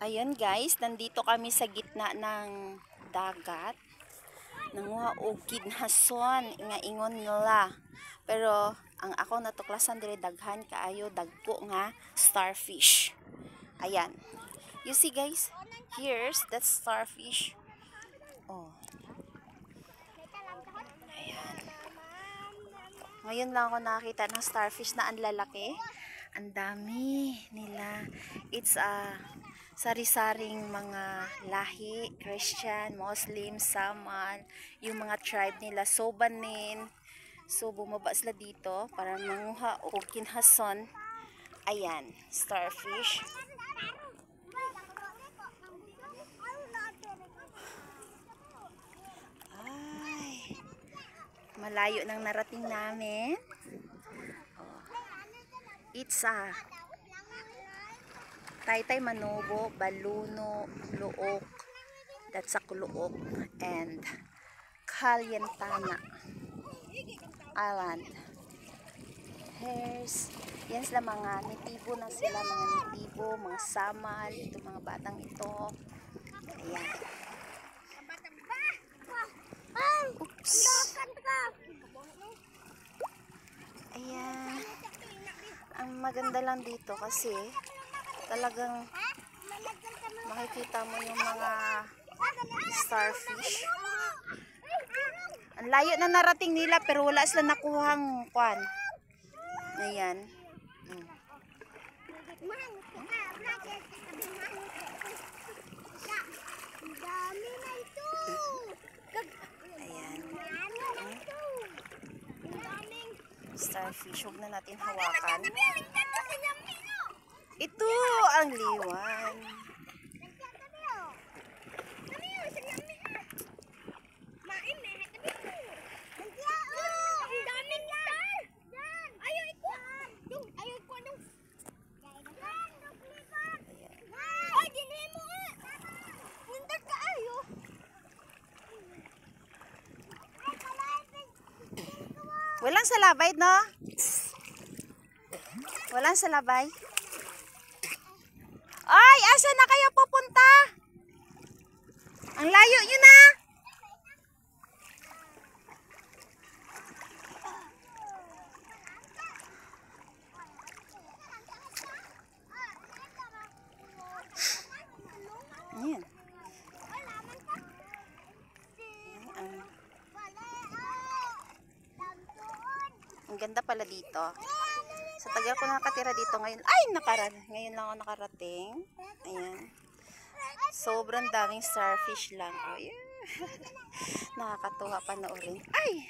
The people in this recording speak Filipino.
Ayan guys, nandito kami sa gitna ng dagat. Nanguha og kidnason nga ingon nila. Pero ang ako natuklasan diri daghan kaayo dagko nga starfish. Ayan. You see guys, here's that starfish. Oh. Ayan. Ngayon lang ako nakita ng starfish na ang lalaki. Ang dami nila. It's sari-saring mga lahi, Christian, Muslim, Samal, yung mga tribe nila, Sobanin. So, bumaba sila dito para manguha o kinhason. Ayan, starfish. Ay, malayo nang narating namin. Oh. It's Taytay Manobo, Baluno, Luok, Datsakuluok, and Kalyantana Island. Yan sila mga nitibo na sila, mga nitibo, mga samal, ito mga batang ito. Ayan. Oops. Ayan. Ang maganda lang dito kasi talagang makikita mo yung mga starfish. Ang layo na narating nila pero wala sila nakuhang kwan. Ayan. Ayan. Starfish, huwag na natin hawakan. Ito ang liwan. Walang salabay, no? Walang salabay. Ay, asa na kayo pupunta? Ang layo nyo na. Ayan. Ang ganda pala dito. Sa tagal ko nakatira dito ngayon. Ay, ngayon lang ako nakarating. Ayan. Sobrang daming starfish lang. Oh, yeah. Nakakatuwa panoorin. Ay!